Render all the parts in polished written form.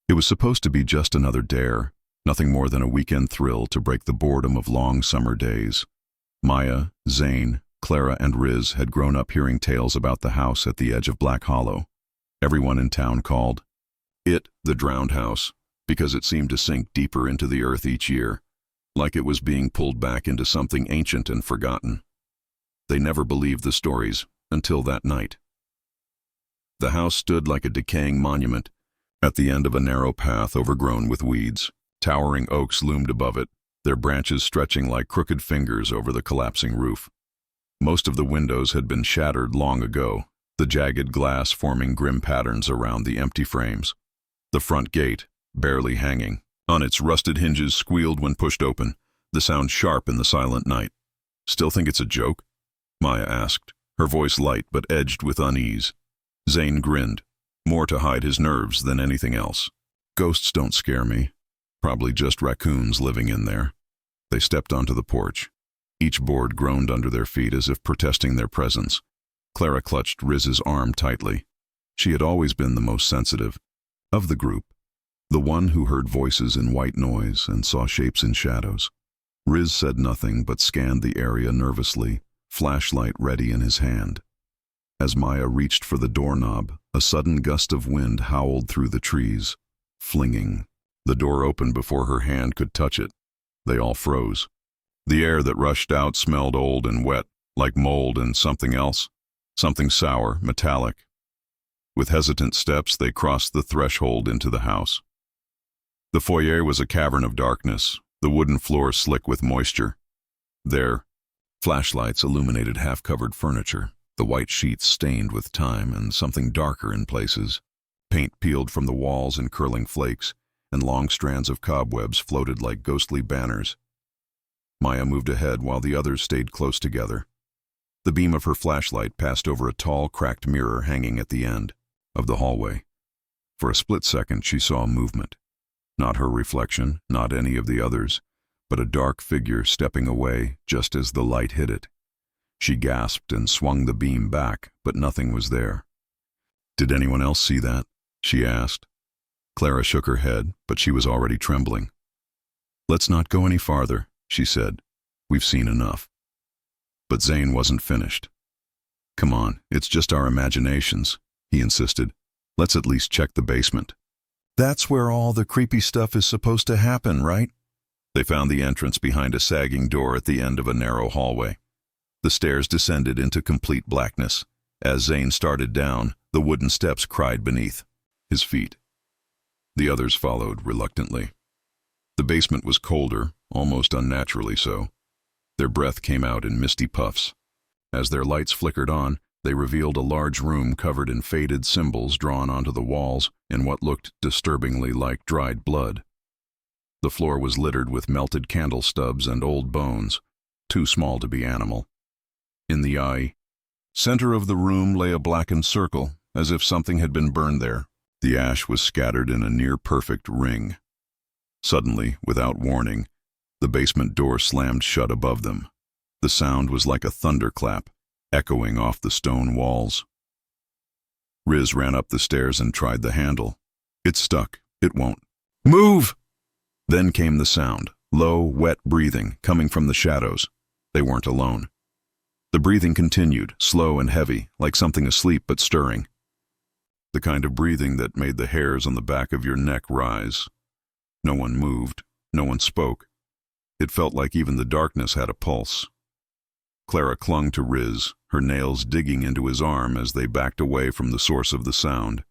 It was supposed to be just another dare, nothing more than a weekend thrill to break the boredom of long summer days. Maya, Zane, Clara, and Riz had grown up hearing tales about the house at the edge of Black Hollow. Everyone in town called it the drowned house, because it seemed to sink deeper into the earth each year, like it was being pulled back into something ancient and forgotten. They never believed the stories until that night. The house stood like a decaying monument at the end of a narrow path overgrown with weeds. Towering oaks loomed above it, their branches stretching like crooked fingers over the collapsing roof. Most of the windows had been shattered long ago, the jagged glass forming grim patterns around the empty frames. The front gate, barely hanging on its rusted hinges, squealed when pushed open, the sound sharp in the silent night. "Still think it's a joke?" Maya asked, her voice light but edged with unease. Zane grinned, more to hide his nerves than anything else. "Ghosts don't scare me. Probably just raccoons living in there." They stepped onto the porch. Each board groaned under their feet as if protesting their presence. Clara clutched Riz's arm tightly. She had always been the most sensitive of the group, the one who heard voices in white noise and saw shapes in shadows. Riz said nothing but scanned the area nervously, flashlight ready in his hand. As Maya reached for the doorknob, a sudden gust of wind howled through the trees, flinging. The door opened before her hand could touch it. They all froze. The air that rushed out smelled old and wet, like mold and something else, something sour, metallic. With hesitant steps, they crossed the threshold into the house. The foyer was a cavern of darkness, the wooden floor slick with moisture. There, flashlights illuminated half-covered furniture, the white sheets stained with time and something darker in places. Paint peeled from the walls in curling flakes, and long strands of cobwebs floated like ghostly banners. Maya moved ahead while the others stayed close together. The beam of her flashlight passed over a tall, cracked mirror hanging at the end of the hallway. For a split second, she saw movement. Not her reflection, not any of the others, but a dark figure stepping away just as the light hit it. She gasped and swung the beam back, but nothing was there. "Did anyone else see that?" she asked. Clara shook her head, but she was already trembling. "Let's not go any farther," she said. "We've seen enough." But Zane wasn't finished. "Come on, it's just our imaginations," he insisted. "Let's at least check the basement." "That's where all the creepy stuff is supposed to happen, right?" They found the entrance behind a sagging door at the end of a narrow hallway. The stairs descended into complete blackness. As Zane started down, the wooden steps cried beneath his feet. The others followed reluctantly. The basement was colder, almost unnaturally so. Their breath came out in misty puffs. As their lights flickered on, they revealed a large room covered in faded symbols drawn onto the walls in what looked disturbingly like dried blood. The floor was littered with melted candle stubs and old bones, too small to be animal. In the center of the room lay a blackened circle, as if something had been burned there. The ash was scattered in a near-perfect ring. Suddenly, without warning, the basement door slammed shut above them. The sound was like a thunderclap, echoing off the stone walls. Riz ran up the stairs and tried the handle. It stuck. It won't move! Then came the sound, low, wet breathing, coming from the shadows. They weren't alone. The breathing continued, slow and heavy, like something asleep but stirring. The kind of breathing that made the hairs on the back of your neck rise. No one moved. No one spoke. It felt like even the darkness had a pulse. Clara clung to Riz, her nails digging into his arm as they backed away from the source of the sound,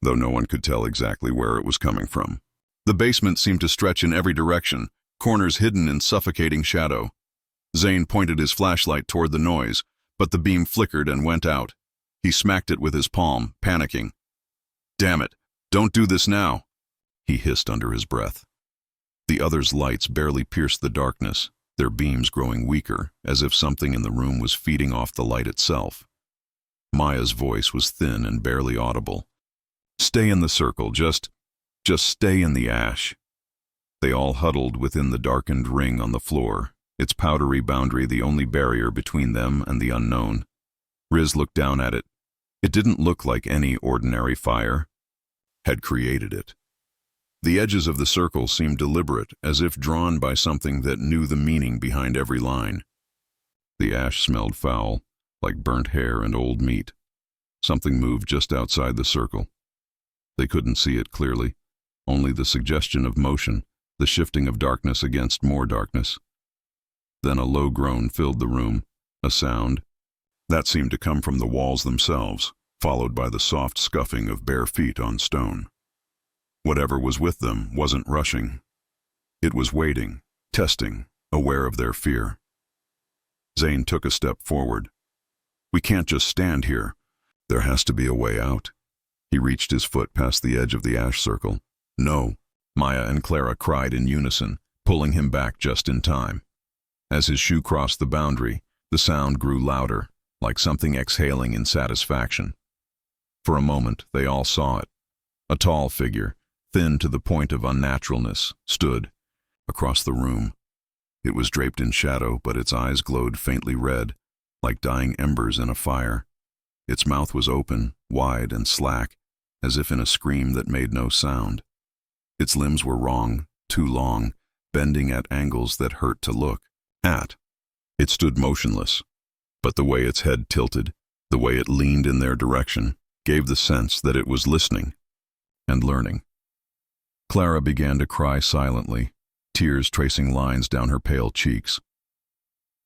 though no one could tell exactly where it was coming from. The basement seemed to stretch in every direction, corners hidden in suffocating shadow. Zane pointed his flashlight toward the noise, but the beam flickered and went out. He smacked it with his palm, panicking. "Damn it, don't do this now," he hissed under his breath. The others' lights barely pierced the darkness, their beams growing weaker, as if something in the room was feeding off the light itself. Maya's voice was thin and barely audible. "Stay in the circle, just stay in the ash." They all huddled within the darkened ring on the floor, its powdery boundary the only barrier between them and the unknown. Riz looked down at it. It didn't look like any ordinary fire had created it. The edges of the circle seemed deliberate, as if drawn by something that knew the meaning behind every line. The ash smelled foul, like burnt hair and old meat. Something moved just outside the circle. They couldn't see it clearly, only the suggestion of motion, the shifting of darkness against more darkness. Then a low groan filled the room, a sound that seemed to come from the walls themselves, followed by the soft scuffing of bare feet on stone. Whatever was with them wasn't rushing. It was waiting, testing, aware of their fear. Zane took a step forward. "We can't just stand here. There has to be a way out." He reached his foot past the edge of the ash circle. "No," Maya and Clara cried in unison, pulling him back just in time. As his shoe crossed the boundary, the sound grew louder, like something exhaling in satisfaction. For a moment, they all saw it. A tall figure, thin to the point of unnaturalness, stood across the room. It was draped in shadow, but its eyes glowed faintly red, like dying embers in a fire. Its mouth was open, wide and slack, as if in a scream that made no sound. Its limbs were wrong, too long, bending at angles that hurt to look at. It stood motionless, but the way its head tilted, the way it leaned in their direction, gave the sense that it was listening and learning. Clara began to cry silently, tears tracing lines down her pale cheeks.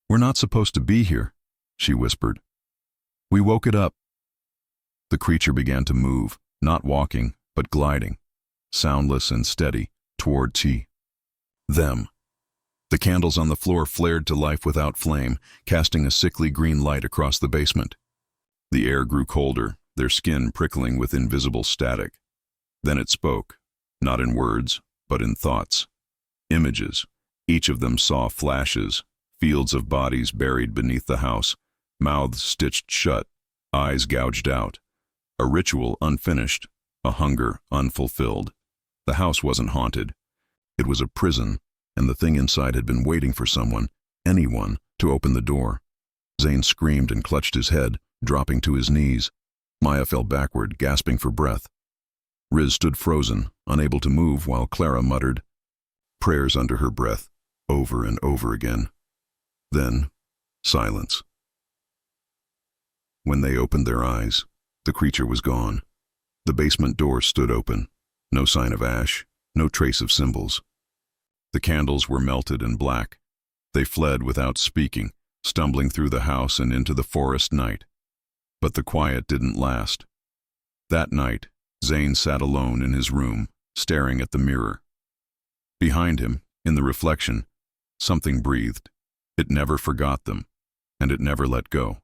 "We're not supposed to be here," she whispered. "We woke it up." The creature began to move, not walking, but gliding, soundless and steady, toward them. The candles on the floor flared to life without flame, casting a sickly green light across the basement. The air grew colder, their skin prickling with invisible static. Then it spoke, not in words, but in thoughts. Images. Each of them saw flashes, fields of bodies buried beneath the house, mouths stitched shut, eyes gouged out. A ritual unfinished, a hunger unfulfilled. The house wasn't haunted. It was a prison, and the thing inside had been waiting for someone, anyone, to open the door. Zane screamed and clutched his head, dropping to his knees. Maya fell backward, gasping for breath. Riz stood frozen, unable to move, while Clara muttered prayers under her breath, over and over again. Then, silence. When they opened their eyes, the creature was gone. The basement door stood open. No sign of ash, no trace of symbols. The candles were melted and black. They fled without speaking, stumbling through the house and into the forest night. But the quiet didn't last. That night, Zane sat alone in his room, staring at the mirror. Behind him, in the reflection, something breathed. It never forgot them, and it never let go.